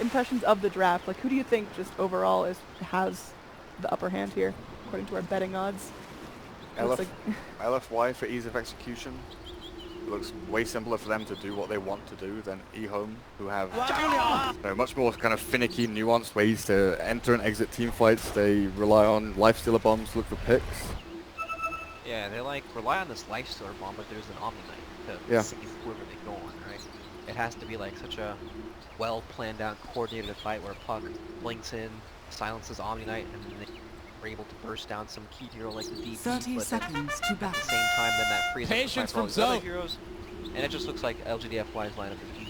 impressions of the draft? Like, who do you think just overall has the upper hand here, according to our betting odds? LFY for ease of execution. It looks way simpler for them to do what they want to do than Ehome, who have much more kind of finicky, nuanced ways to enter and exit team fights. They rely on lifestealer bombs, look for picks. Yeah, they like rely on this lifestealer bomb, but there's an Omni Knight to save whoever they go on, right? It has to be like such a well planned out, coordinated fight where Puck blinks in, silences Omni Knight, and then they are able to burst down some key hero like the DP. 30 seconds to back. At the same time, then that frees Patience up the fight for all from these other Zoe. heroes, and it just looks like LGD.Forever's lineup is key.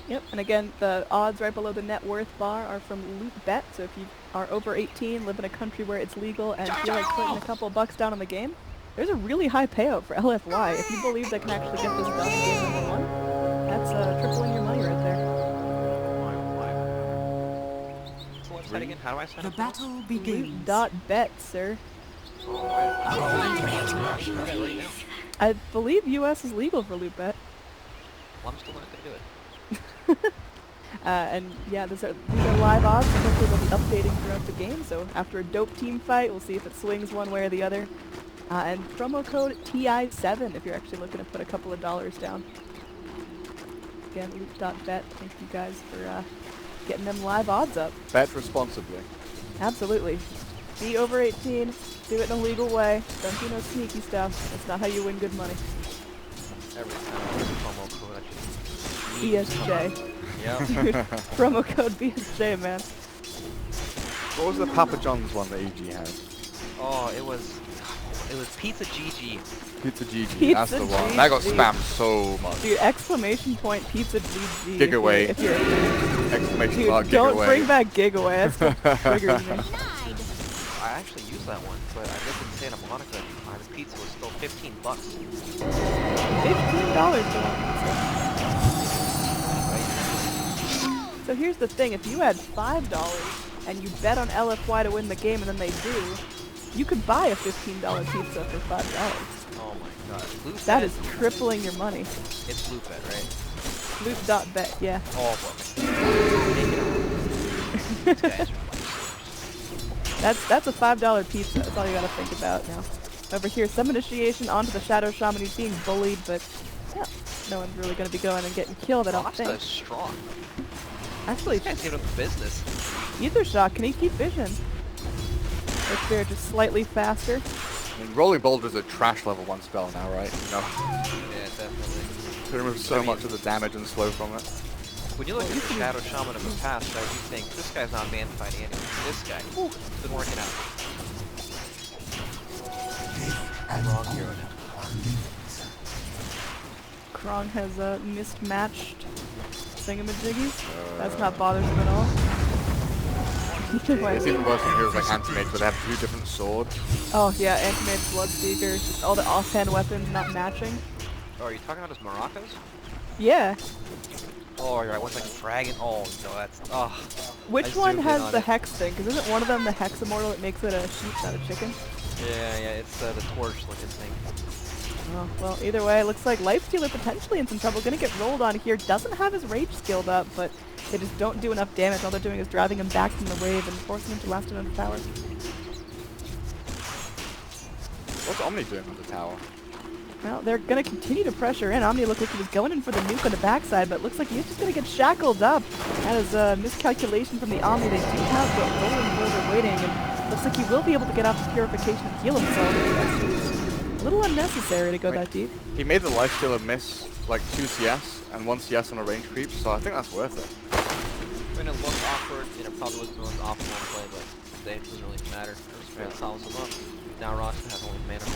Yep, and again, the odds right below the net worth bar are from Loot Bet, so if you are over 18, live in a country where it's legal, and feel like putting a couple bucks down on the game, there's a really high payout for LFY. If you believe they can actually get this done in game number 1, that's tripling your money right there. So what's that again? How do I sign The up? battle begins. Loot.bet, sir. I believe US is legal for Loot Bet. Well, I'm still not going to do it. And yeah, these are live odds, and hopefully they'll be updating throughout the game, so after a dope team fight, we'll see if it swings one way or the other. And promo code TI7 if you're actually looking to put a couple of dollars down. Again, loot.bet, thank you guys for getting them live odds up. Bet responsibly. Absolutely. Be over 18, do it in a legal way, don't do no sneaky stuff, that's not how you win good money. Every time I use a promo code, I just... ESJ. Yep. Dude, promo code BSJ, man. What was the Papa John's one that EG had? Oh, it was Pizza GG. Pizza GG, Pizza that's the one. GG. That got spammed so much. Dude, exclamation point Pizza GG. Giveaway. If you're, Exclamation mark, dude, don't giveaway. bring back giveaway. That stuff triggers me. I actually used that one, but I lived in Santa Monica at the time. The pizza was still $15. $15 for one. So here's the thing, if you had $5 and you bet on LFY to win the game and then they do, you could buy a $15 pizza for $5. Oh my god. Loot That bet? is tripling your money. It's loot bet, right? Loot.bet, yeah. All of them. These guys are That's a $5 pizza, that's all you gotta think about now. Over here, some initiation onto the Shadow Shaman who's being bullied, but yeah, no one's really gonna be going and getting killed, I don't Rasta think. is strong. Actually, This guy's giving up the business. either shot, can he keep vision? If they're just slightly faster. I mean, Rolling Boulder's a trash level 1 spell now, right? You know, Yeah, definitely. to remove so much of the damage and slow from it. When you look at the Shadow Shaman of the past, right, you think, this guy's not man fighting anyway. This guy, it's been working out. Wrong hero now. Krong has mismatched thingamajiggies. That's not bothersome at all. It's even worse than heroes like Anti-Mage, where they have 2 different swords. Oh yeah, Anti-Mage, Bloodseeker, just all the offhand weapons not matching. Oh, are you talking about his maracas? Yeah. Oh, you're right, one's like a dragon. Oh, no, that's... Oh. Which I one zoomed in has on the it. Hex thing? Because isn't one of them the Hex Immortal that makes it a sheep, not a chicken? Yeah, it's the torch looking thing. Oh, well, either way, it looks like Lifestealer potentially in some trouble. Gonna get rolled on here. Doesn't have his rage skilled up, but they just don't do enough damage. All they're doing is driving him back from the wave and forcing him to last another tower. What's Omni doing with the tower? Well, they're gonna continue to pressure in. Omni looked like he was going in for the nuke on the backside, but looks like he's just gonna get shackled up. That is a miscalculation from the Omni. They do have the rolling border waiting, and looks like he will be able to get off the purification and heal himself. A little unnecessary to go that deep. He made the Lifestealer miss like 2 CS and 1 CS on a range creep, so I think that's worth it. I mean, it looked awkward, and it probably wasn't the most optimal play, but today it doesn't really matter. Just trying to solve them up. Now Rasta has only mana for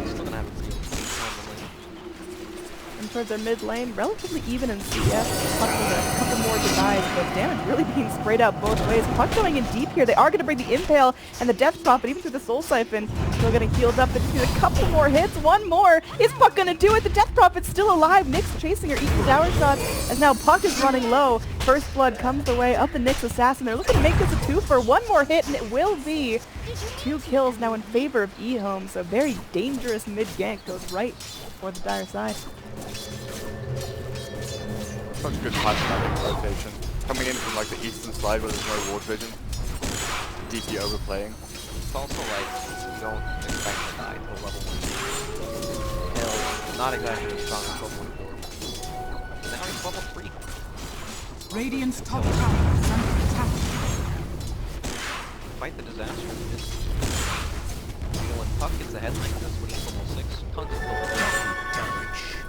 still gonna have a pretty time to win. And towards our mid lane, relatively even in CS. Puck with a couple more divides, but damage really being sprayed out both ways. Puck going in deep here. They are going to bring the Impale and the Death Prophet, even through the Soul Siphon. Still getting healed up. They just need a couple more hits. One more. Is Puck going to do it? The Death Prophet's still alive. Nyx chasing her, eating tower shots, as now Puck is running low. First blood comes the way of the Nyx assassin. They're looking to make this a 2 for one more hit, and it will be 2 kills now in favor of Ehome. So very dangerous mid gank goes right for the dire side. Such good timing rotation. Coming in from like the eastern side where there's no ward vision. DP overplaying. It's also like, you don't expect to die till level 1. Hell, not exactly as strong as level 1 build. Now he's level 3. Radiant's top tower is under attack. Fight the disaster. You know, when Puck gets ahead like this when he's level 6, tons of damage.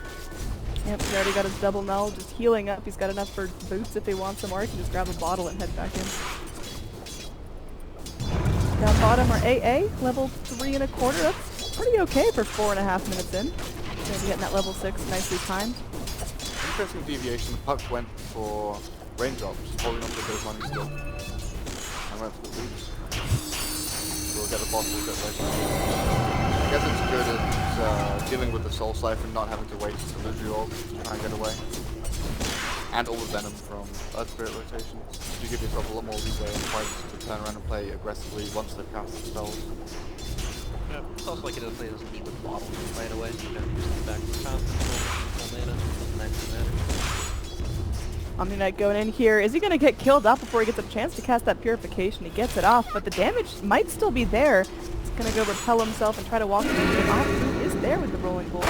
Yep, he already got his double null, just healing up. He's got enough for boots if he wants some, or he can just grab a bottle and head back in. Down bottom are AA, level 3 1/4. That's pretty okay for 4.5 minutes in. Gonna be getting that level 6 nicely timed. Interesting deviation. The Puck went for raindrops, holding on to a bit of money still. And went for the boots. We'll get the bottle a bit later. I guess it's good at dealing with the Soul Siphon, not having to waste the Illusory Orb to try and get away. And all the Venom from Earth Spirit rotations. You give yourself a lot more leeway and fights to turn around and play aggressively once they've cast the spells. Yeah, it's also like it doesn't need with bottle right away. You know, just back to the top, full mana, doesn't actually matter. Omni Knight going in here. Is he going to get killed off before he gets a chance to cast that Purification? He gets it off, but the damage might still be there. He's going to go repel himself and try to walk him off. Who is there with the Rolling Boulder?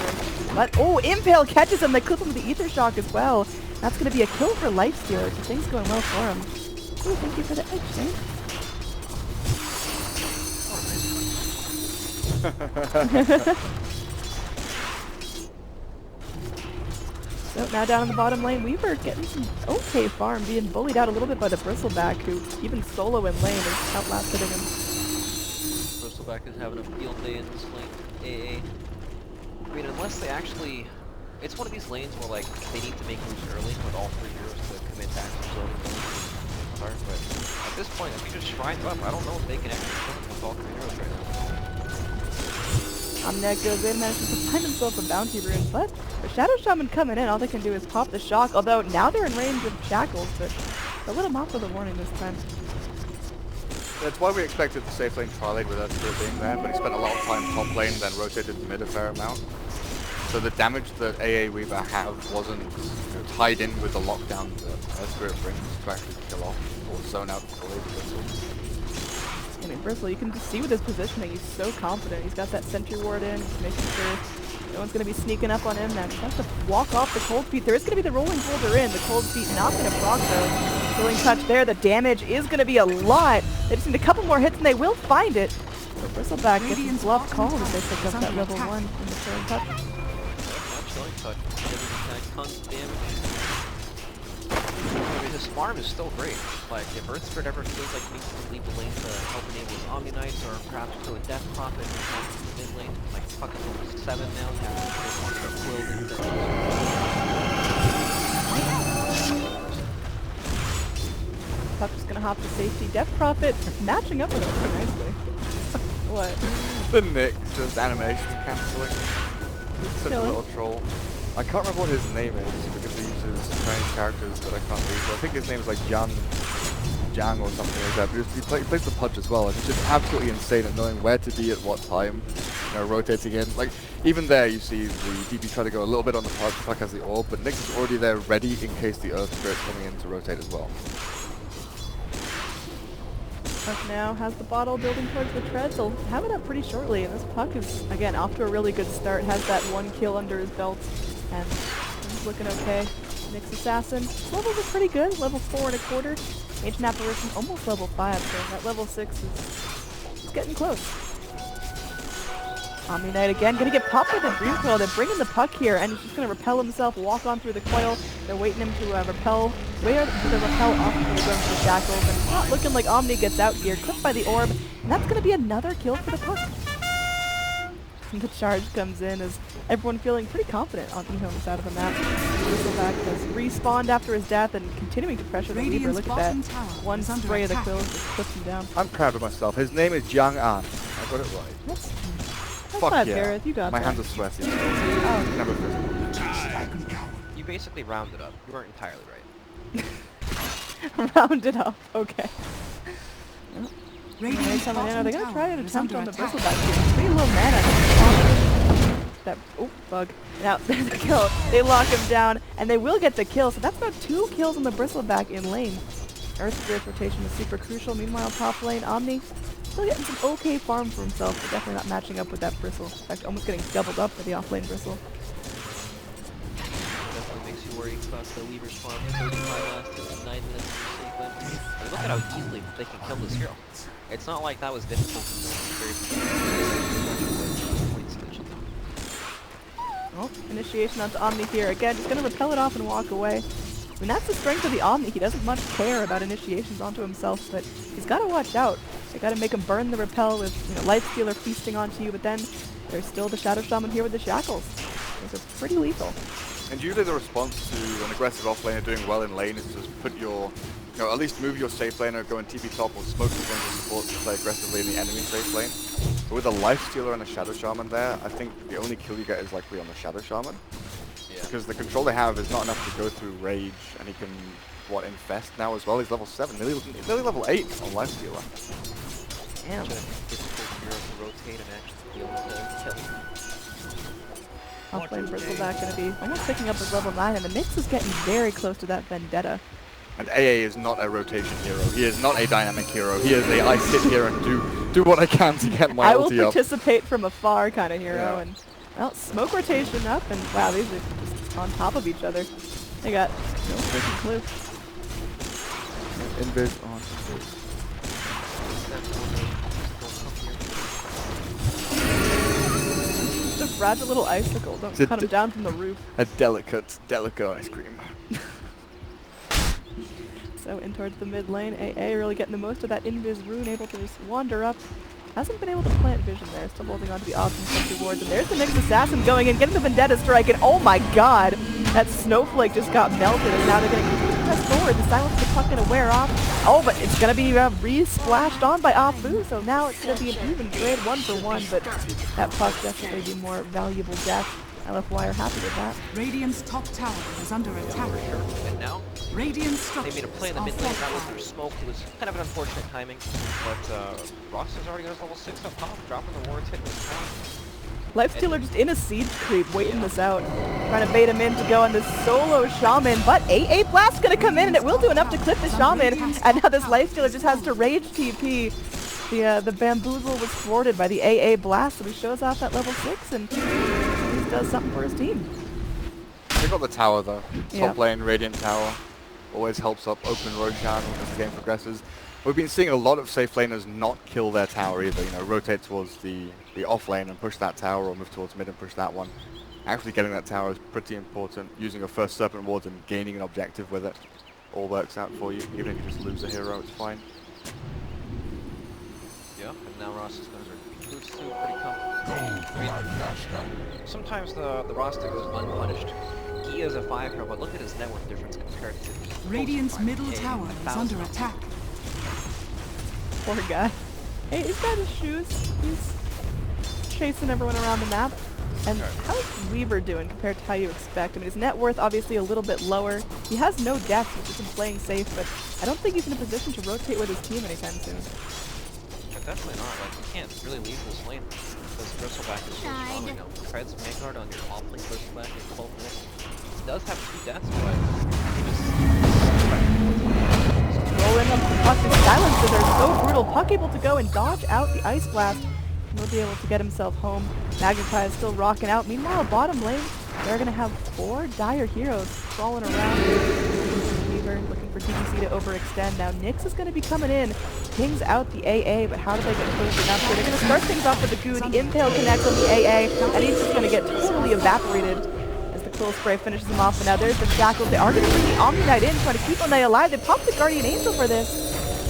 But, oh, Impale catches him. They clip him with the Ether Shock as well. That's going to be a kill for Lifestealer. Things going well for him. Oh, thank you for the edge, Saint. So now down in the bottom lane, Weaver getting some okay farm, being bullied out a little bit by the Bristleback, who even solo in lane is outlasted him. Bristleback is having a field day in this lane. AA. I mean, unless they actually... It's one of these lanes where, like, they need to make moves early with all 3 heroes to commit to action zone. But at this point, if you just shrine them up, I don't know if they can actually kill them with all 3 heroes right now. Omniac goes in, manages to find himself a bounty rune, but the Shadow Shaman coming in, all they can do is pop the shock, although now they're in range of shackles, but they'll let him off with a warning this time. That's why we expected the safe lane tri-lane with Orchestra being there, but he spent a lot of time top lane, then rotated to mid a fair amount. So the damage that AA Weaver have wasn't tied in with the lockdown that Earth Spirit brings to actually kill off or zone out fully the Bristle. I mean, Bristle, you can just see with his positioning, he's so confident. He's got that sentry ward in, he's making sure no one's going to be sneaking up on him. Now he has to walk off the Cold Feet. There is going to be the Rolling Boulder in. The Cold Feet not going to proc though. Killing touch there. The damage is going to be a lot. They just need a couple more hits and they will find it. So Bristleback gets his bluff called as they pick up that level 1 in the killing touch. Killing touch. Tons of damage. I mean, his farm is still great. Like, if Earth Spirit ever feels like he needs to leave the lane to help enable his Omni Knights, or perhaps to a Death Prophet in the mid lane, like fucking almost 7 now, Puck's gonna hop to safety. Death Prophet matching up with him pretty nicely. What? The Nick just animation cancelling. Such a little troll. I can't remember what his name is because he uses Chinese characters that I can't read. So I think his name is like Jang or something like that. But he plays the punch as well, and it's just absolutely insane at knowing where to be at what time. You know, rotating in. Like even there, you see the DP try to go a little bit on the punch. Puck has the orb, but Nick is already there, ready in case the Earth Spirit's coming in to rotate as well. Puck now has the bottle building towards the treads. He'll have it up pretty shortly, and this Puck is again off to a really good start. Has that 1 kill under his belt. And he's looking okay. Nick's Assassin. His levels are pretty good. Level 4 1/4. Ancient Apparition almost level 5, so that level 6 is getting close. Omni Knight again, gonna get popped with a Dream Coil. They're bringing the Puck here, and he's just gonna repel himself, walk on through the coil. They're waiting him to repel. Where the repel off before he goes to the shackles. And it's not looking like Omni gets out here. Clipped by the orb, and that's gonna be another kill for the Puck. The charge comes in as everyone feeling pretty confident on Ehome's side of the map. Bristleback has respawned after his death and continuing to pressure the Weaver. Look at that. One spray of the quills just clips him down. I'm proud of myself. His name is Jiang An. I got it right. That's Fuck five, yeah. Gareth. You got My that. hands are sweaty. Oh. Never physical. You basically rounded up. You weren't entirely right. Rounded up. Okay. They're coming in. Are they going to try an attempt on the Bristleback here? Pretty low mana. that. Oh, bug. Now, there's the kill. They lock him down, and they will get the kill. So that's about 2 kills on the Bristleback in lane. Earth Spirit's rotation is super crucial. Meanwhile, top lane, Omni still getting some okay farm for himself, but definitely not matching up with that Bristle. In fact, almost getting doubled up for the off-lane Bristle. Definitely makes you worry about the Weaver's farm. 35 last 9 minutes of safe lane. And look at how easily they can kill this hero. It's not like that was difficult in the very Well, initiation onto Omni here. Again, just going to repel it off and walk away. I mean, that's the strength of the Omni. He doesn't much care about initiations onto himself, but he's got to watch out. They got to make him burn the repel with, you know, Lifestealer feasting onto you, but then there's still the Shadow Shaman here with the Shackles. Those are pretty lethal. And usually the response to an aggressive offlaner doing well in lane is to just put your, you know, at least move your safe laner, go in TP top or smoke the point of support to play aggressively in the enemy safe lane. But with a Lifestealer and a Shadow Shaman there, I think the only kill you get is likely on the Shadow Shaman. Because the control they have is not enough to go through Rage, and he can, what, infest now as well? He's level 7, nearly level 8 on Lifestealer. Damn. difficult hero to rotate and actually be able to kill. Off-lane Bristleback going to be almost picking up his level 9, and the Nyx is getting very close to that Vendetta. And AA is not a rotation hero. He is not a dynamic hero. He is a I sit here and do what I can to get my I will ulti up. participate from afar kind of hero, Yeah. and well, smoke rotation up, and wow, these are just on top of each other. They got no freaking clue. Invis on. Just a fragile little icicle. Don't cut him down from the roof. A delicate ice cream. So in towards the mid lane, AA really getting the most of that Invis rune, able to just wander up. Hasn't been able to plant vision there, still holding on to the awesome sentry wards. And there's the Nyx assassin going in, getting the Vendetta strike, and oh my god! That snowflake just got melted, and now they're going to continue to press forward. The silence of the puck going to wear off. Oh, but it's going to be re-splashed on by Afu, so now it's going to be an even trade, 1-for-1, but that puck definitely be more valuable death. LFY are happy with that. Radiant's top tower is under attack. And now, Radiant they structures made a play in the are mid lane. That was fortified. their smoke. It was kind of an unfortunate timing, but Ross has already got his level 6 up top, dropping the wards, hitting his town. Lifestealer just in a siege creep, waiting this out. Trying to bait him in to go on this solo Shaman, but AA Blast's gonna come in, and it will do enough to clip the Shaman, and now this Lifestealer just has to rage TP. The bamboozle was thwarted by the AA Blast, so he shows off at level 6, and he does something for his team. They got the tower though. Yeah. Top lane, Radiant Tower. Always helps up open Roshan as the game progresses. We've been seeing a lot of safe laners not kill their tower either, you know, rotate towards the off lane and push that tower, or move towards mid and push that one. Actually getting that tower is pretty important. Using your first Serpent Ward and gaining an objective with it all works out for you. Even if you just lose a hero, it's fine. Yeah, and now Ross is going to recruit too, pretty comfortable. Sometimes the roster goes unpunished. He is a 5 hero, but look at his net worth difference compared to Radiant's middle tower is under 1,000. attack. Poor guy. Hey, he's got his shoes. He's chasing everyone around the map. And how's Weaver doing compared to how you expect? I mean, his net worth obviously a little bit lower. He has no death, he's just been playing safe, but I don't think he's in a position to rotate with his team anytime soon. Yeah, definitely not. Like, you can't really leave this lane because Bristleback is so strong right now. Preds Vanguard on your off-lane Bristleback in 12 minutes. He does have 2 deaths, but he just... Rolling up the puck, the silences are so brutal. Puck able to go and dodge out the Ice Blast. And he'll be able to get himself home. Magnified is still rocking out. Meanwhile, bottom lane, they're going to have 4 dire heroes crawling around. Weaver looking for DBC to overextend. Now Nyx is going to be coming in. Pings out the AA, but how do they get close enough? So they're going to start things off with the Goo. The Impale connects on the AA, and he's just going to get totally evaporated. Quill Spray finishes him off, and now there's the Shackles. They are going to bring the Omni Knight in, trying to keep Omni alive. They popped the Guardian Angel for this.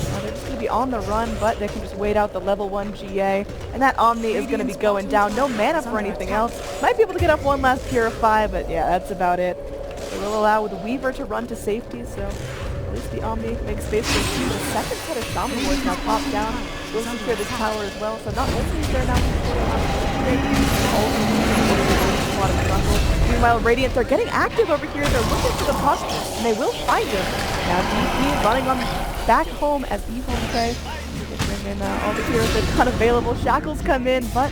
Now they're just going to be on the run, but they can just wait out the level 1 GA. And that Omni is going to be going down. No mana for anything else. Might be able to get off one last Purify, but yeah, that's about it. They will allow with Weaver to run to safety, so at least the Omni makes space for two. The second set of Shaman Wards now popped down. Will secure this tower as well, so not only is there now Meanwhile, Radiant, they're getting active over here. They're looking for the puck, and they will find him. Now, DP running on back home as Ehome.Keen. They bring in all the heroes they've got available. Shackles come in, but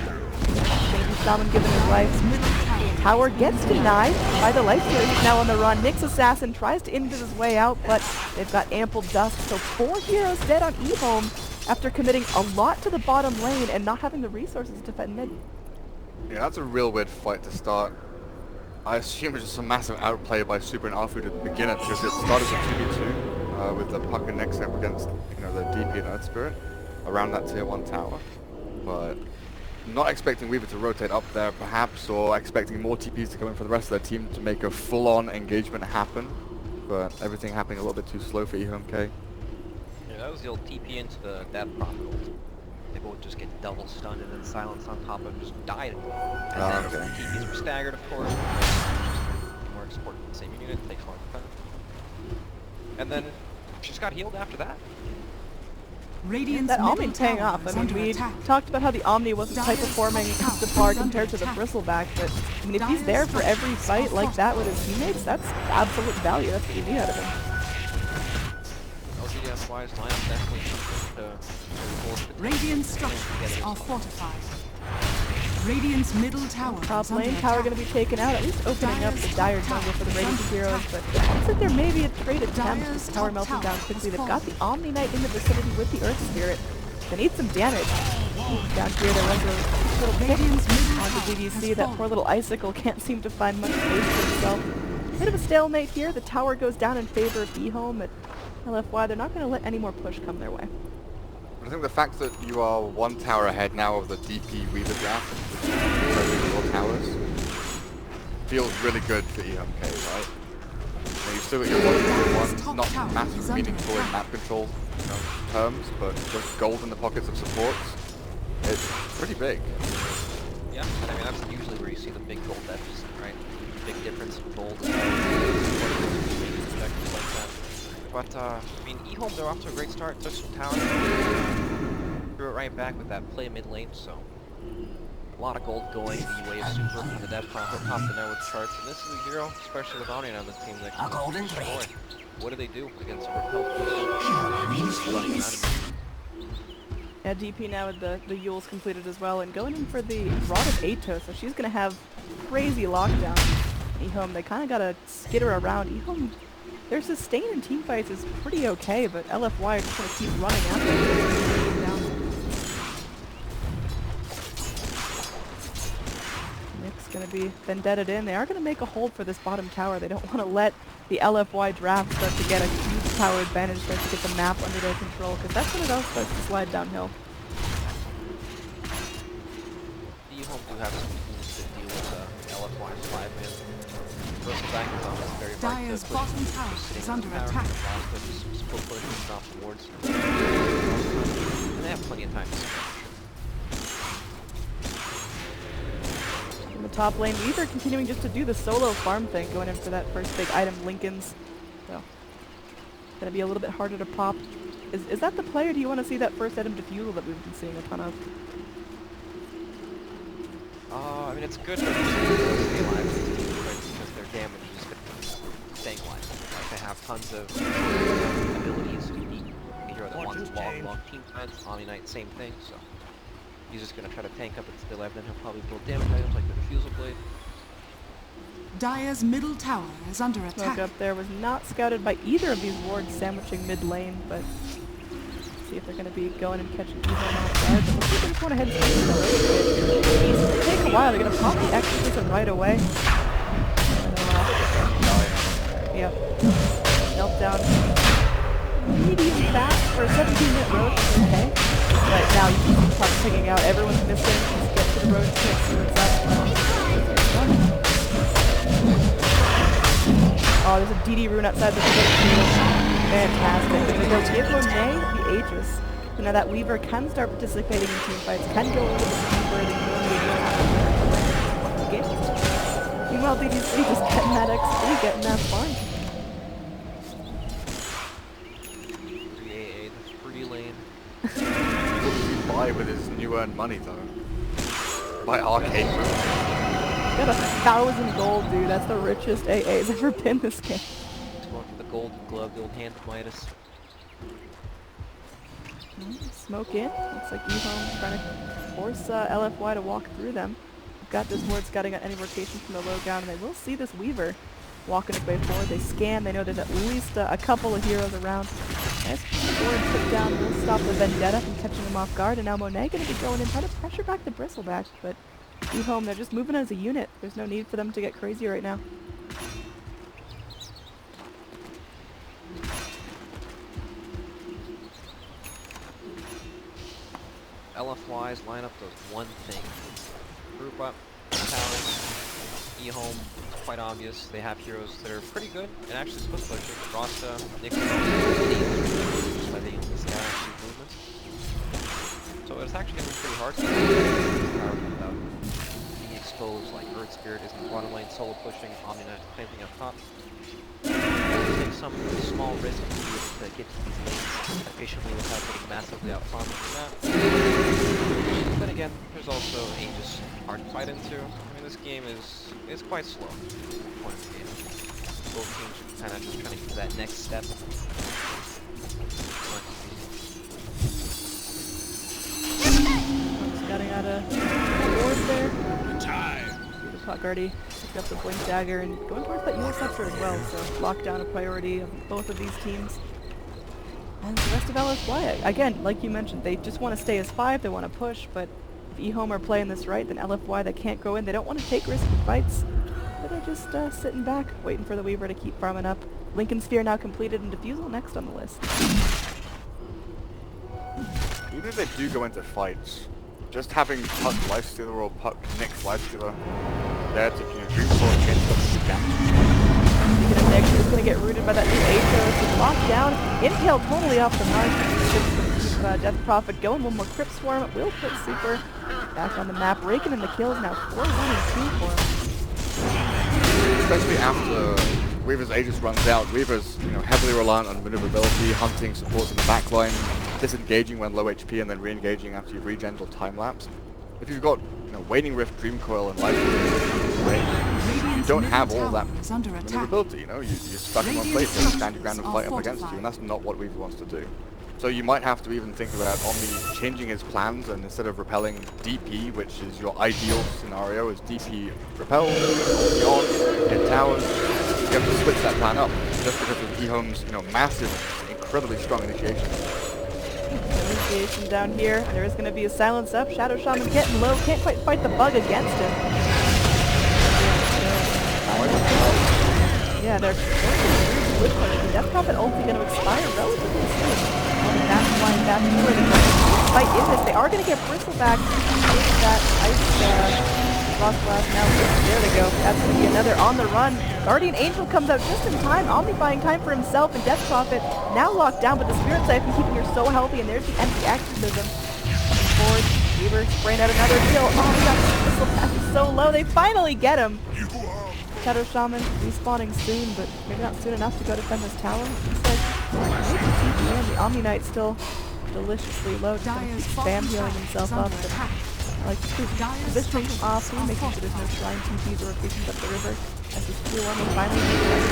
Shaman given his life. Tower gets denied by the life stealer. He's now on the run. Nyx Assassin tries to invis his way out, but they've got ample dust. So 4 heroes dead on Ehome after committing a lot to the bottom lane and not having the resources to defend mid. Yeah, that's a real weird fight to start. I assume it's just a massive outplay by Super and Alpha to begin it, because it started as a 2v2 with the Puck and Nyx up against, you know, the DP and Earth Spirit around that tier 1 tower. But not expecting Weaver to rotate up there perhaps, or expecting more TPs to come in for the rest of their team to make a full-on engagement happen. But everything happening a little bit too slow for Ehome.K. Yeah, that was the old TP into the Death Prophet ult. They both just get double stunned and then silenced on top of just died. And then okay. the TPs were staggered, of course. More support the same unit, takes more defense. And then she just got healed after that. Radiant's That Omni middle paying tower off. I is mean, under we attack. talked about how the Omni wasn't Dire's performing top tower to par is compared to the under attack. Bristleback, but I mean, if he's there for every fight like that with his teammates, that's absolute value. That's what you need out of him. LGD.Wise lineup definitely something to Radiant structures are fortified. Radiant's middle tower Top is lane under tower attack. going to be taken out, at least opening up the dire jungle for the Radiant Heroes, but it looks like there may be a trade attempt with the tower melting down quickly. They've got the Omni Knight in the vicinity with the Earth Spirit. They need some damage. Down here there was a little pick onto DDC. That poor little Icicle can't seem to find much space for himself. Bit of a stalemate here. The tower goes down in favor of Ehome at LFY. They're not going to let any more push come their way. I think the fact that you are 1 tower ahead now of the DP Weaver draft, which is your towers, feels really good for Ehome.K, right? Now you've still got your 1v1, not massively meaningful in map control, you know, terms, but just gold in the pockets of supports. It's pretty big. Yeah, and I mean that's usually where you see the big gold deficit, right? Big difference in gold and like that. But I mean Ehome, they're off to a great start, took some towers, threw it right back with that play mid lane, so a lot of gold going the way of Super from the Death Prophet, top the net with charts, and this is a hero, especially with Omni on the team that can destroy. What do they do against a repelled running out of Yeah, DP now with the Yules completed as well, and going in for the Rod of Atos, so she's going to have crazy lockdown. Ehome, they kind of got to skitter around. Ehome, their sustain in teamfights is pretty okay, but LFY are just going to keep running after them. Nick's going to be vendetted in. They are going to make a hold for this bottom tower. They don't want to let the LFY draft start to get a huge tower advantage, start to get the map under their control, because that's when it all starts to slide downhill. Ehome do have some tools to deal with LFY's 5-man. First back is almost very hard to Dire's put bottom tower is under attack. Just split pushes off the wards. And they have plenty of time to spend. In the top lane, Weaver continuing just to do the solo farm thing, going in for that first big item, Lincolns. So, gonna be a little bit harder to pop. Is that the play, or do you want to see that first item defusal that we've been seeing a ton of? I mean, it's good for the team to stay alive with these team fights because their damage is going to stay alive. Like, they have tons of abilities, unique. A hero that wants long team fights, Omni Knight, same thing, so he's just going to try to tank up its still then he'll probably build damage items like the Refusal Blade. Dire's middle tower is under Smoke attack. up there was not scouted by either of these wards sandwiching mid lane, but see if they're going to be going and catching Ehome outside. But looks like they just went ahead and swing the road. It's going to take a while. They're going to pop the exorcism right away. Yep. Melt down medium fast for a 17-minute road. Okay. But now you can see Puck picking out. Everyone's missing. Let's get to the road pick, see what's up. Oh, there's a DD rune outside the field. Fantastic. They're going to give Monet the Aegis. So now that Weaver can start participating in teamfights, can go a little bit deeper than normally would. Meanwhile, DDC just getting that XP, getting that farm. 3AA, the free lane. What does he buy with his new earned money, though? Buy arcade moves. Got 1,000 gold, dude. That's the richest AA's ever been this game. Going for the golden glove, the old hand of Midas. Smoke in. Looks like Ehome trying to force LFY to walk through them. got this ward scouting at any rotation from the low ground, and they will see this Weaver walking his way forward. They scan, they know there's at least a couple of heroes around. Nice ward put down will stop the Vendetta from catching him off guard, and now Monet gonna be going in, trying to pressure back the Bristleback, but Ehome, they're just moving as a unit. There's no need for them to get crazy right now. LFY's lineup does one thing. Group up, towers, Ehome, quite obvious. They have heroes that are pretty good and actually split pushing. Rasta, Nick, by the sky movements. So it's actually going to be pretty hard to without being exposed. Like Earth Spirit is in the bottom lane, solo pushing, Omni-Knight planting up top. Take some small risk to be able to get to these lanes efficiently without getting massively out front on the map. But again, there's also Aegis hard to fight into. I mean, this game is quite slow at this point in the game. Both teams are kind of just trying to get that next step. Scouting out a ward there. The puck already picked up the Blink Dagger and going towards that Yule Scepter as well, so lockdown a priority of both of these teams. And the rest of LFY, again, like you mentioned, they just want to stay as 5, they want to push, but if Ehome are playing this right, then LFY, they can't go in, they don't want to take risky fights. But they're just sitting back, waiting for the Weaver to keep farming up. Lincoln Sphere now completed and Diffusal next on the list. Even if they do go into fights, just having Puck Lifestealer or Puck Nick's Lifestealer there to Dream Force against them damage. Speaking of Nick, he's going to get rooted by that new Aether. He's locked down. Impale totally off the mark. Death Prophet going. One more Crypt Swarm. Will put Super back on the map. Raking in the kills now. 4-1 and 2 for him. Especially after Weaver's Aegis runs out. Weaver's heavily reliant on maneuverability, hunting supports in the backline, disengaging when low HP and then re-engaging after you've regened or time-lapsed. If you've got Waning Rift, Dream Coil and Life, you don't have all that maneuverability, you're stuck in one place and stand your ground and fight up against you, and that's not what Weaver wants to do. So you might have to even think about Omni changing his plans, and instead of repelling DP, which is your ideal scenario, is DP repel, ulti on, hit towers, you have to switch that plan up, just because of Ehome's massive, incredibly strong initiation. Initiation down here. There is going to be a silence up. Shadow Shaman getting low. Can't quite fight the bug against him. Yeah, they're good for it. The Death Prophet ulti going to expire relatively soon. That's flying back forward. Fight in this. They are going to get Bristleback with that ice Frost Blast now. There they go. That's going to be another on the run. Guardian Angel comes out just in time. Omni buying time for himself, and Death Prophet now locked down, but the Spirit Siphon keeping her so healthy, and there's the empty Exorcism. Coming forward, Weaver spraying out another kill. Oh my god, Bristleback is so low. They finally get him. Shadow Shaman respawning soon, but maybe not soon enough to go defend this tower. Looks like the Omni-Knight still deliciously low. Just gonna keep spam healing himself up. But I like to keep positioning him off, making sure there's no shrine TPs or rotations up the river. As this tier 1 will finally make it.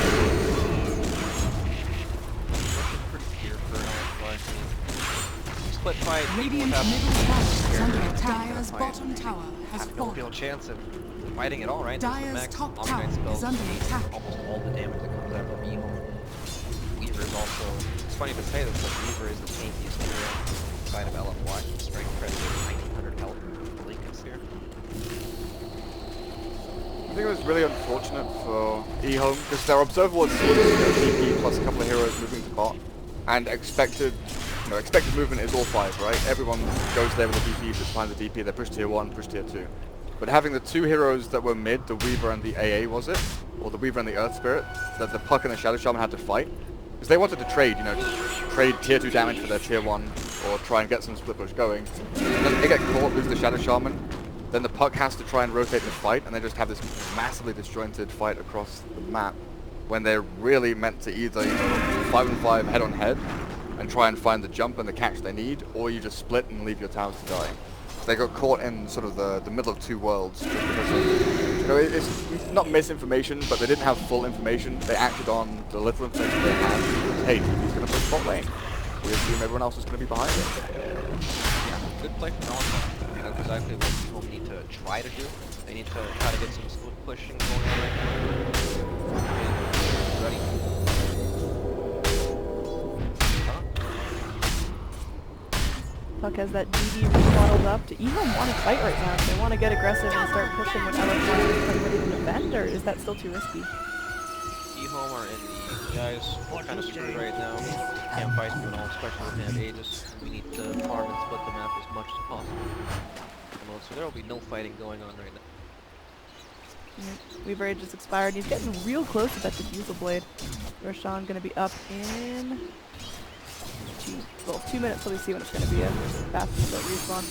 Pretty clear for an LFY team. Split fight. Radiant middle tower is under attack. Dire's bottom tower has have no fallen. real chance of fighting at all, right? Dire's top tower spells is under attack. almost all the damage that comes out from Ehome. Weaver is also, it's funny to say this, but Weaver is the tankiest hero inside of LFY. Strength pressure, 1900 health for Lincoln Sphere. I think it was really unfortunate for Ehome, because their observable was DP plus a couple of heroes moving to bot, and expected movement is all 5, right? Everyone goes there with a DP, just find the DP, they push tier 1, push tier 2. But having the 2 heroes that were mid, the Weaver and the AA was it, or the Weaver and the Earth Spirit, that the Puck and the Shadow Shaman had to fight, because they wanted to trade, trade tier 2 damage for their tier 1, or try and get some split push going. And then they get caught, lose the Shadow Shaman, then the Puck has to try and rotate the fight, and they just have this massively disjointed fight across the map, when they're really meant to either 5-on-5 head-on-head, and try and find the jump and the catch they need, or you just split and leave your towers to die. They got caught in sort of the middle of 2 worlds, just because of, it's not misinformation, but they didn't have full information. They acted on the little information they had. Hey, he's going to push bot lane. We assume everyone else is going to be behind it. good play from Alpha. That's exactly what people need to try to do. They need to try to get some smooth pushing going on right now. And ready. Puck has that DD remodeled up to Ehome want to fight right now. They want to get aggressive and start pushing when LFY is ready to defend, or is that still too risky? Ehome are in the guys kind of screwed right now. Can't fight them at all, especially when they have Aegis. We need to farm and split the map as much as possible. So there will be no fighting going on right now. Weaver Age just expired. He's getting real close to that Diffusal Blade. Roshan going to be up in 2 minutes, so we see when it's going to be a fast respawn.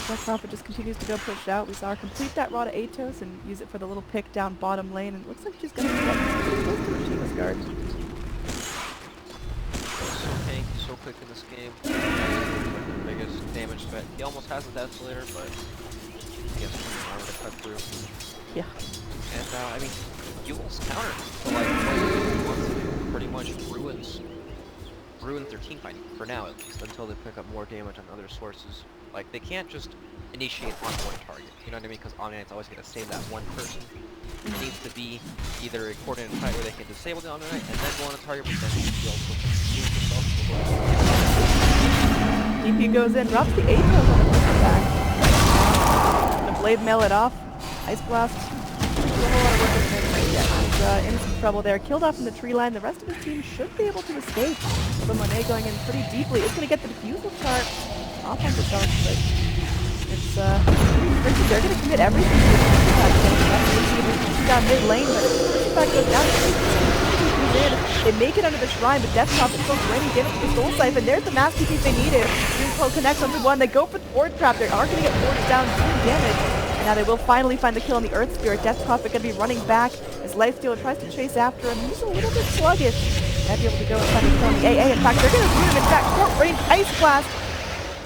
Black Prophet just continues to go push out. We saw her complete that raw to Atos and use it for the little pick down bottom lane, and it looks like she's going to get pretty close to Rashima's guard. So tanky, so quick in this game. The biggest damage threat. He almost has a Desolator, but he has some armor to cut through. Yeah. And I mean, Yule's counter to like what he wants to do pretty much ruins their team fighting, for now at least, until they pick up more damage on other sources. Like, they can't just initiate on one target, you know what I mean? Because Omni-Knight's always going to save that one person. It needs to be either a coordinated fight where they can disable the Omni-Knight and then go on a target, but then he'll also use himself to go DP goes in, drops the Atos on the first attack. The Blade mail it off. Ice Blast. A whole lot of work with him right yet. He's in some trouble there. Killed off in the tree line. The rest of his team should be able to escape. But Monet going in pretty deeply. It's going to get the Diffusal chart off on the dark, but it's pretty tricky. They're going to commit everything to the down mid lane, but the back goes down. They make it under the shrine, but Deathstop is still draining damage to the Soul Siphon. There's the mass TP they needed. Dreamcoil connects onto one. They go for the Ward Trap. They are going to get forged down 2 damage. And now they will finally find the kill on the Earth Spirit. Death Prophet going to be running back as Lifestealer tries to chase after him. He's a little bit sluggish. Might be able to go and find the kill on the AA. In fact, they're going to shoot him. In fact, short range Ice Blast.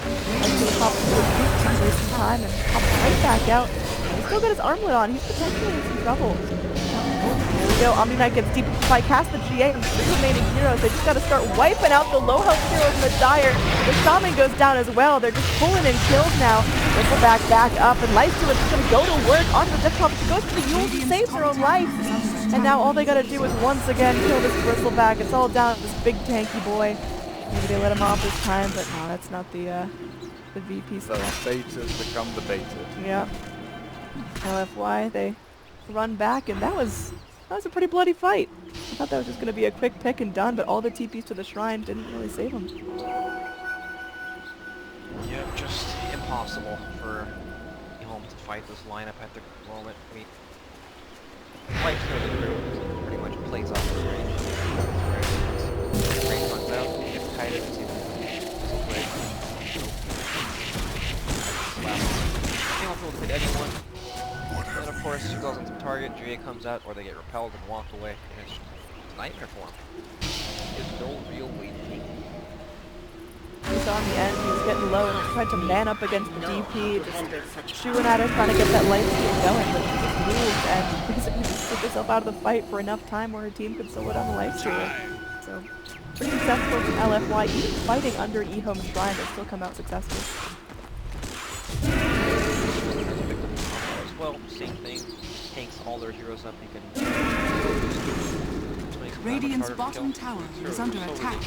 He's going to pop into a boot, waste some time, and pop right back out. He's still got his armlet on. He's potentially in some trouble. There we go. Omni-Knight gets deep by cast the GA and 3 remaining heroes. They just got to start wiping out the low health heroes in the Dire. The Shaman goes down as well. They're just pulling in kills now. Whistleback back up, and Lifestealer is going to go to work onto the Death Prophet. She goes to the Yule, she saves her own life. And now all they got to do is once again kill this Bristleback. It's all down to this big tanky boy. Maybe they let him off this time, but no, that's not the VP So baiters become the baited. Yeah. LFY, they run back, and that was a pretty bloody fight. I thought that was just going to be a quick pick and done, but all the TPs to the shrine didn't really save him. Yep, just impossible for Ehome to fight this lineup at the moment. I mean, Lifestealer pretty much plays off the range. Range runs out, gets tighter, it's either play. Can't also hit anyone. And of course, she goes into target, GA comes out, or they get repelled and walk away, and it's just a nightmare for him. There's no real way to take him. We saw in the end, he was getting low and tried to man up against the DP, just shooting at her, trying to get that life steal going, but she just moved and basically just took herself out of the fight for enough time where her team could slow it on the life steal. So, pretty successful from LFY. Even fighting under Ehome's shrine, they still come out successful. Well, same thing. Tanks all their heroes up. He can. Radiant's bottom tower is under attack.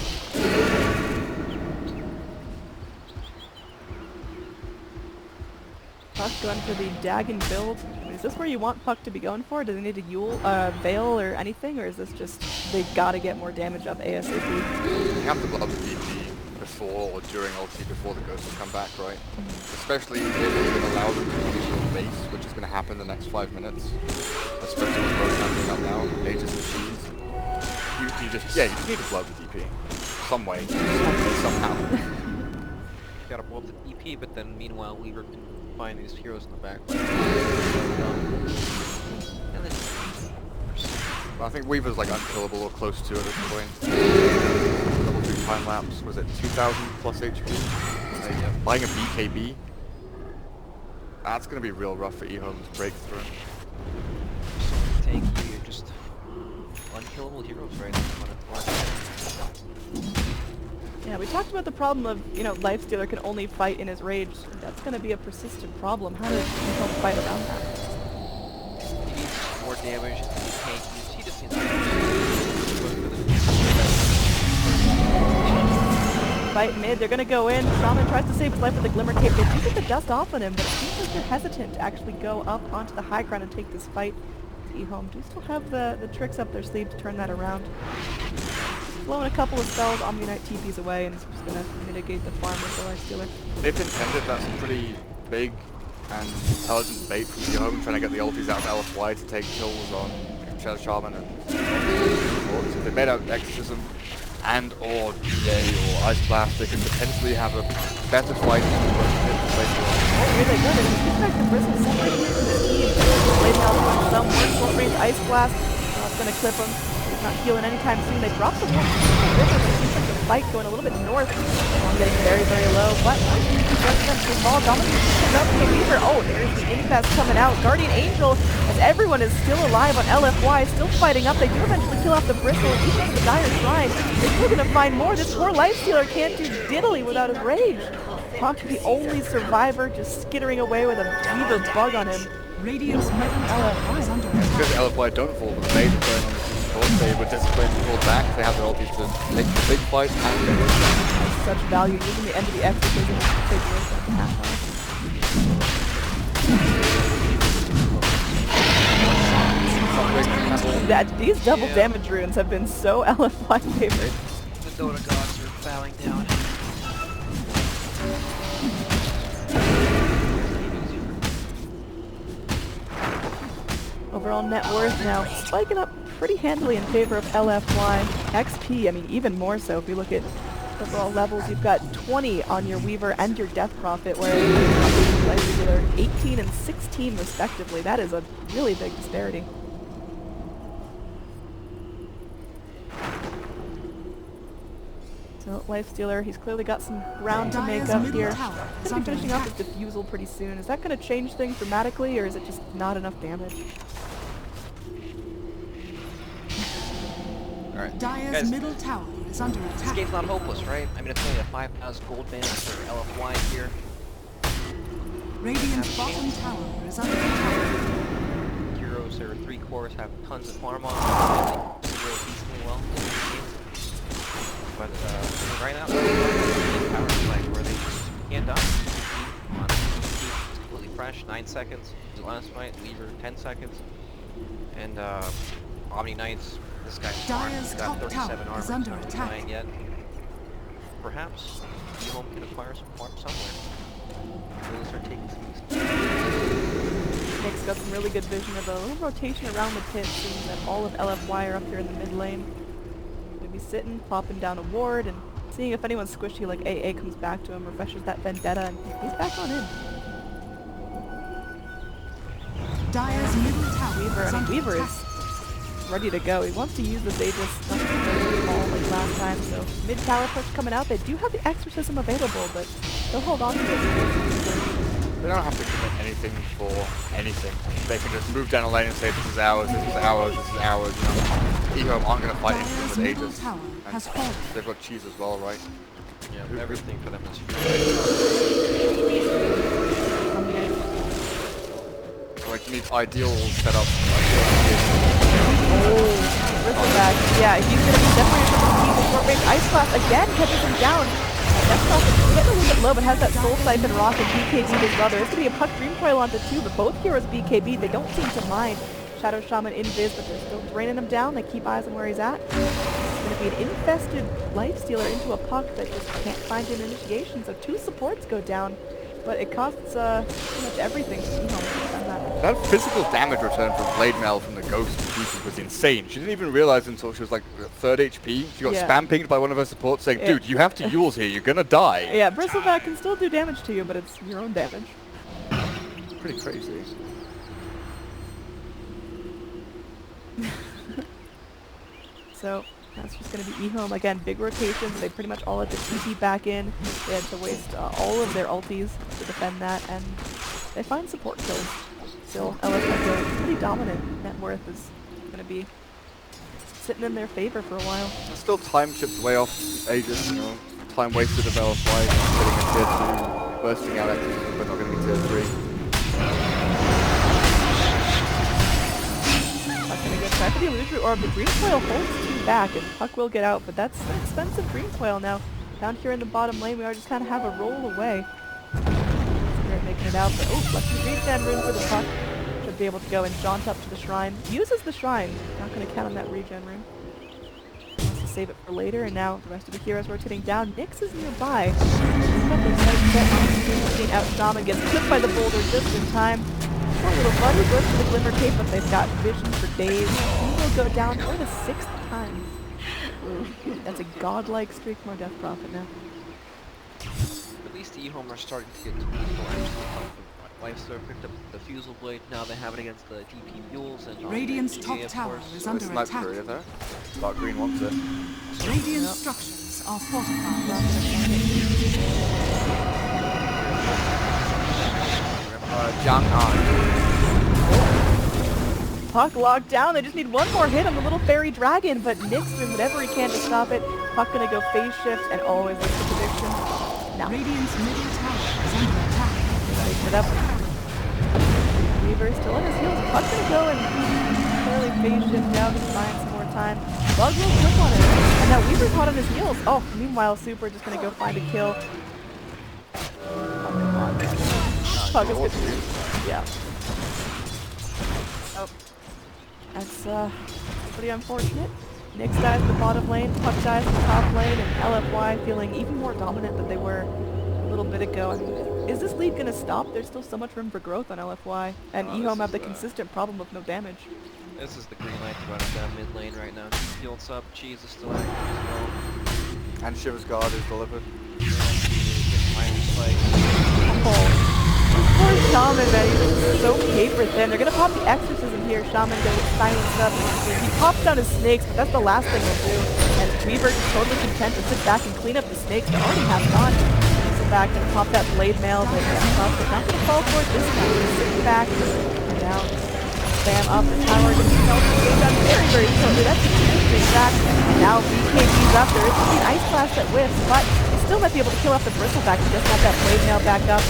Puck going for the Dagon build. Is this where you want Puck to be going for? Do they need a Yule, Veil or anything, or is this just they gotta get more damage up ASAP? You have to block the DP before or during ulti before the ghost will come back, right? Especially if it allows them to use your base, which is going to happen in the next 5 minutes. Especially with both happening up now, Aegis and Cheese. You just need to blow the DP. Some way. Somehow. You gotta blow up the DP, but then meanwhile Weaver can find these heroes in the back. And then well, I think Weaver's like unkillable or close to it at this point. Level 2 time lapse, was it 2000 plus HP? Buying a BKB? That's going to be real rough for Ehome's breakthrough. Tanky, you're just unkillable heroes right now. Yeah, we talked about the problem of, you know, Lifestealer can only fight in his rage. That's going to be a persistent problem. How does he help fight around that? He needs more damage. He just needs to Fight mid, they're going to go in. Shaman tries to save his life with the Glimmer Cape. They do get the dust off on him, but it seems like they're hesitant to actually go up onto the high ground and take this fight. Ehome do still have the tricks up their sleeve to turn that around. Blowing a couple of spells, Omni-Knight TPs away, and it's just going to mitigate the farm with the Lifestealer. If intended, that's a pretty big and intelligent bait from Ehome, trying to get the ultis out of LFY to take kills on Shaman and if they made out Exorcism and or GA or Ice Blast, they could potentially have a better fight in the later on. Oh, really good. And he's back to Bristle separate here from his team. Laid out on some work, short range Ice Blast. It's going to clip him. He's not healing anytime soon. They dropped the wolf to the river, but it seems like the fight going a little bit north. Getting very, very low. But ball dominating up Weaver. Oh, there's the infest coming out. Guardian Angel, as everyone is still alive on LFY, still fighting up. They do eventually kill off the Bristle, and even the Dire Shrine. They're still going to find more. This poor Lifestealer can't do diddly without his rage. Puck, the only survivor, just skittering away with a Weaver bug on him. Radiant's middle tower is under attack. Because LFY don't fall, but the Mage are going on the support. They were disciplined to pull back. They have their ultis to take the big fight and they win. Such value using the end of the exorcism to take away from the half. These double damage runes have been so LFY favored. The Dota gods are bowing down. Overall net worth now spiking up pretty handily in favor of LFY. XP, I mean, even more so if you look at overall levels. You've got 20 on your Weaver and your Death Prophet, whereas are 18 and 16 respectively. That is a really big disparity. So Lifestealer, he's clearly got some ground to make up here. He's going to be finishing off his Diffusal pretty soon. Is that going to change things dramatically, or is it just not enough damage? Alright, Dire's middle tower is under this attack. game's not hopeless, right? I mean, it's only a 5,000 gold band for LFY here. Radiant's bottom tower is under attack. Heroes, there are 3 cores, have tons of farm on. They do really decently well in this game. But right now, power play where they just can't die. It's completely fresh, 9 seconds. The last fight, Weaver 10 seconds. And Omni Knights, this guy's Dire's got top 37 tower armor, is under not attack. dying yet. Perhaps Ehome can acquire some farm somewhere. We'll start taking some Nick's got some really good vision of a little rotation around the pit, seeing that all of LFY are up here in the mid lane. Gonna be sitting, popping down a ward, and seeing if anyone's squishy like AA comes back to him, refreshes that Vendetta, and he's back on in. Dire's middle tower Weaver, is I mean, under Weaver attack. is ready to go. He wants to use the Aegis not to go ball like last time, so mid tower push coming out. They do have the Exorcism available, but they'll hold on to it. They don't have to commit anything for anything. They can just move down a lane and say, this is ours, this is ours, this is ours. You know, Ehome aren't going to fight into Dire's with middle Aegis. tower has And fallen. they've got cheese as well, right? Yeah, everything for them is free. Like, you need ideal setup. Back. Yeah, he's going to be definitely use the short range Ice Blast again, catches him down. That's getting a little bit low, but has that Soul Siphon Rock and BKB his brother. It's going to be a Puck Dream Coil onto 2, but both heroes BKB. They don't seem to mind Shadow Shaman invis, but they're still draining him down. They keep eyes on where he's at. It's going to be an infested Lifestealer into a Puck that just can't find an initiation, so 2 supports go down. But it costs pretty much everything to Ehome. That physical damage return from Blade Mail from the Ghost pieces was insane. She didn't even realize until she was like 3rd HP. She got spam pinged by one of her supports saying, dude, you have to Yules here, you're gonna die. Yeah, Bristleback can still do damage to you, but it's your own damage. It's pretty crazy. So that's just going to be Ehome. Again, big rotations. They pretty much all had to TP back in. They had to waste all of their ultis to defend that, and they find support kills. Still, LFY pretty dominant. Net worth is going to be sitting in their favor for a while. There's still time chips way off Aegis, you know. find ways to develop by getting a tier 2, bursting out extras, but not getting a tier 3. Puck gonna go try for the illusory orb. The green foil holds 2 back, and Puck will get out, but that's an expensive green foil now. Down here in the bottom lane, we are just kind of have a roll away. Spirit making it out, but oh, lucky regen rune for the Puck. Should be able to go and jaunt up to the shrine. Uses the shrine. Not going to count on that regen rune. Wants to save it for later, and now the rest of the heroes rotating down. Nyx is nearby. Out Shaman gets clipped by the boulder just in time. Poor little buddy goes for the glimmer cape, but they've got vision for days. He will go down for the 6th time. Ooh, that's a godlike streak from our Death Prophet now. At least the Ehome are starting to get to people actually help them. Lifesteal picked up the Fusel Blade, now they have it against the DP Mules and Radiant's LGD, top of tower course. is under Sniper attack. area there. Dark green wants it. Radiant structures are fortified. Puck locked down. They just need one more hit on the little fairy dragon, but Nyx doing whatever he can to stop it. Puck gonna go phase shift and always look for prediction. Now. Radiant's middle tower is under attack. Takes it up. Weaver still on his heels. Puck gonna go and clearly phase shift down to find some more time. Bug will click on it. And now Weaver's hot on his heels. Oh, meanwhile, Super just gonna go find a kill. Oh, come on. Puck is good. Yeah. Oh. That's pretty unfortunate. Nyx dies in the bottom lane, Puck dies in the top lane, and LFY feeling even more dominant than they were a little bit ago. I mean, is this lead gonna stop? There's still so much room for growth on LFY, and Ehome have the consistent problem of no damage. This is the green light to run it down mid lane right now. Heals up, Cheese is still active as well. And Shiver's Guard is delivered. Oh. Poor Shaman, man, he's so paper thin. They're gonna pop the exorcism here. Shaman gonna get silenced up. He pops down his snakes, but that's the last thing he'll do. And Weaver is totally content to sit back and clean up the snakes that already have gone. Sit back and pop that blade mail, but not gonna fall for it this time. Just sit back and down. Spam up the tower. Gonna be held to down very, very shortly. That's a huge back. Now BKB's up. There is an ice blast that whiffs, but still might be able to kill off the bristleback. He doesn't have that blade nail back up.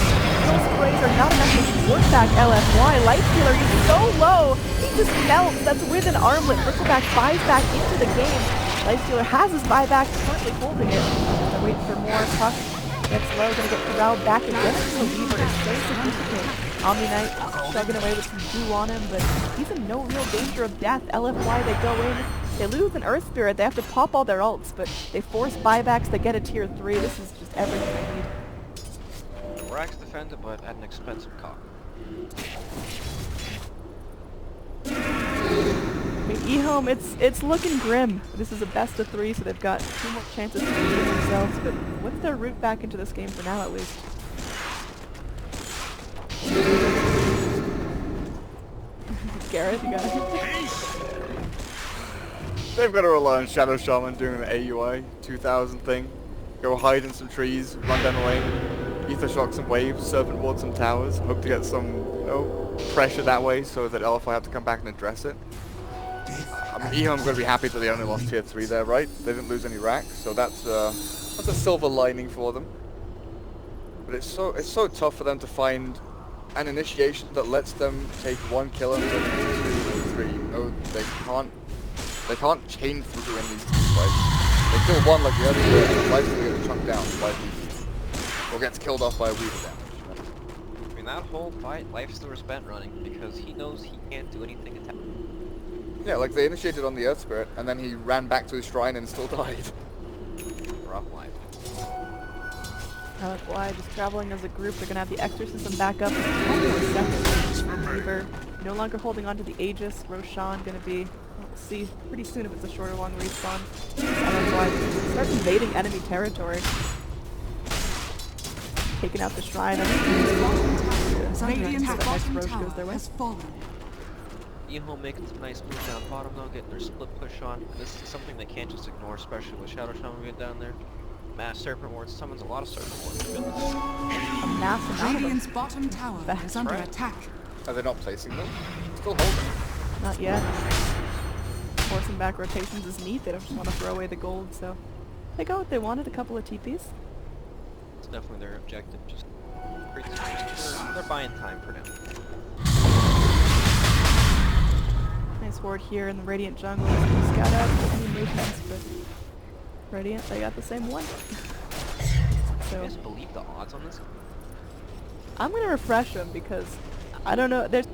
Those sprays are not enough to work back LFY. Lifestealer, he's so low. He just melts. That's with an armlet. Bristleback buys back into the game. Lifestealer has his buyback, currently holding it. They're waiting for more. Puck gets low, gonna get corralled back again. So Weaver is so significant. Omni Knight chugging away with some goo on him, but he's in no real danger of death. LFY, they go in. They lose an Earth Spirit, they have to pop all their ults, but they force buybacks, they get a tier 3. This is just everything they need. Rax defended, but at an expensive cost. I mean, Ehome, it's looking grim. This is a best of 3, so they've got 2 more chances to redeem themselves, but what's their route back into this game for now, at least? Gareth, you got it. They've got to rely on Shadow Shaman doing the AUI 2000 thing. Go hide in some trees, run down the lane, ether shock some waves, serpent ward some towers, hope to get some pressure that way so that LFI have to come back and address it. I mean, Ehome going to be happy that they only lost tier 3 there, right? They didn't lose any racks, so that's a silver lining for them. But it's so tough for them to find an initiation that lets them take 1 kill and 2 or 3. No, they can't chain through in these team fights. They kill one like the other, and Lifestealer gets chunked down by the, or gets killed off by a Weaver damage. I mean, that whole fight, Lifestealer spent running because he knows he can't do anything attack. Yeah, like they initiated on the Earth Spirit, and then he ran back to his shrine and still died. Rough life. LFY just traveling as a group. They're gonna have the exorcism back up in 10 more seconds. Weaver no longer holding on to the Aegis. Roshan gonna be, we'll see pretty soon if it's a shorter long respawn. LFY start invading enemy territory. Taking out the shrine. Radiant's bottom Roche tower goes their way. has fallen. Ehome making some nice moves down bottom though, getting their split push on. This is something they can't just ignore, especially with Shadow Shaman being down there. Mass Serpent Ward summons a lot of Serpent Wards. A massive amount of Radiant's them. bottom tower is under attack. Are they not placing them? Still holding. Not yet. Forcing back rotations is neat. They don't just want to throw away the gold, so They got what they wanted, a couple of TPs. It's definitely their objective. Just create space. They're buying time for now. Nice ward here in the Radiant jungle. Scout out for any movements, but Radiant, they got the same one. Do So you guys believe the odds on this? I'm gonna refresh them because I don't know. There's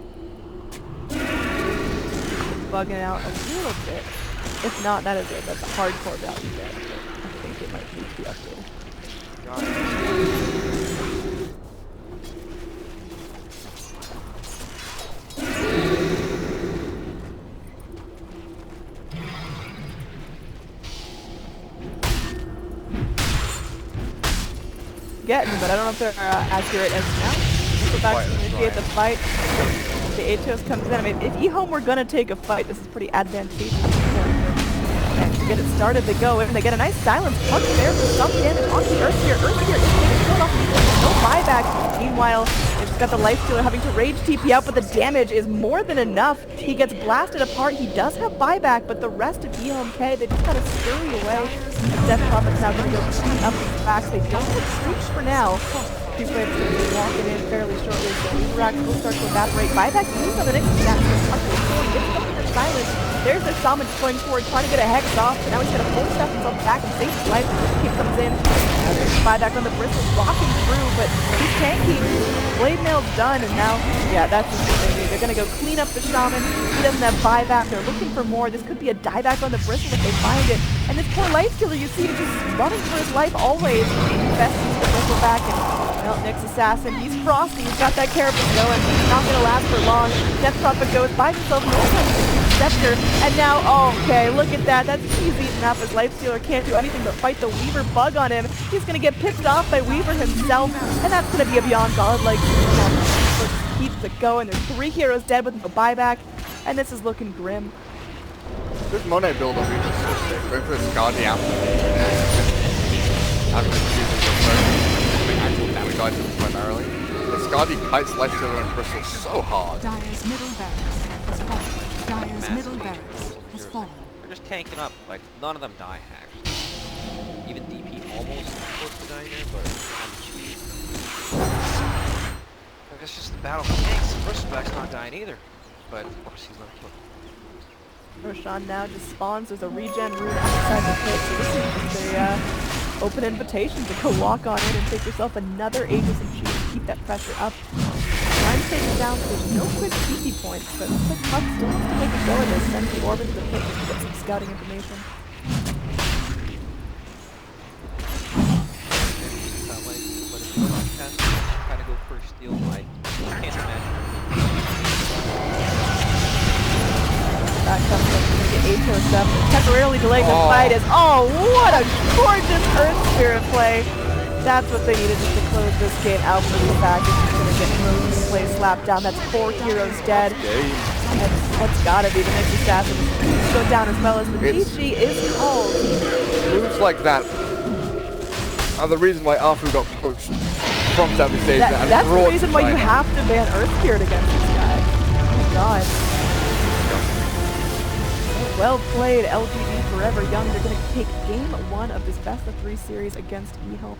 bugging out a little bit. If not, that's a hardcore value there. But I think it might need to be updated. Getting, but I don't know if they're accurate as now. Go back to initiate the fight. The Atos comes in. I mean, if Ehome were gonna take a fight, this is pretty advantageous for them. And to get it started, they go in. They get a nice silence punch there for some damage onto Earthspear. Earthspear is getting killed off immediately. No buyback. Meanwhile, it's got the Lifestealer having to rage TP out, but the damage is more than enough. He gets blasted apart. He does have buyback, but the rest of Ehome.Keen, they just gotta scurry away. Death Prophet's now gonna go clean up his backs. They don't have streaks for now. Two players going to be walking in fairly shortly, so Interact will start to evaporate. Buyback moves on the next snap. Gets something for silence. There's their Shaman just going forward, trying to get a hex off, but now he's going to full step himself back and save his life. Kick comes in. Now there's Buyback on the bristle, rocking through, but he's tanky. Blade Mail's done, and now, yeah, that's just what they need. They're going to go clean up the Shaman. He doesn't have buyback. They're looking for more. This could be a dieback on the bristle if they find it. And this poor Lifestealer, you see, is just running for his life always. Investing the bristle back, and well, Nick's assassin, he's frosty, he's got that carapace going, he's not gonna last for long. Death Prophet goes by himself, no time to Scepter, and now, okay, look at that, that's he's eaten up. His Lifestealer can't do anything but fight the Weaver bug on him. He's gonna get picked off by Weaver himself, and that's gonna be a beyond godlike keeps it going. There's 3 heroes dead with no buyback, and this is looking grim. This Monet build on Weaver's so sick. Going for a Guardian having to choose the actual damage items primarily. The Skadi kites Lifestealer and Bristle so hard. Dire's middle barracks has fallen. Dire's middle barracks has fallen. They're just tanking up. Like, none of them die, actually. Even DP almost close to dying there, but I guess just the battle for tanks. Bristleback's not dying either. But, of course, he's not killed. Roshan now just spawns. There's a regen rune outside the pit, so this is just a open invitation to go walk on in and take yourself another Aegis and Chief. Keep that pressure up. Trying to take it down, so there's no quick TP points, but looks like Puck still wants to make a go of this. Send the orb into the pit to get some scouting information. That way, but if you can kind of go for a steal, like, I can't imagine. Back comes up to get Atos up. Temporarily delaying the fight is, oh, what a gorgeous Earth Spirit play. That's what they needed just to close this game out for the back. It's just going to get Rose play slapped down. That's 4 heroes dead. That's gotta be the next assassin. Go down as well as the PG is called. Moves like that are the reason why Arthur got pushed from 70 stage. That's the reason why you have to ban Earth Spirit against this guy. Oh my god. Well played, LGD.Forever Young. They're going to take game 1 of this best of 3 series against Ehome.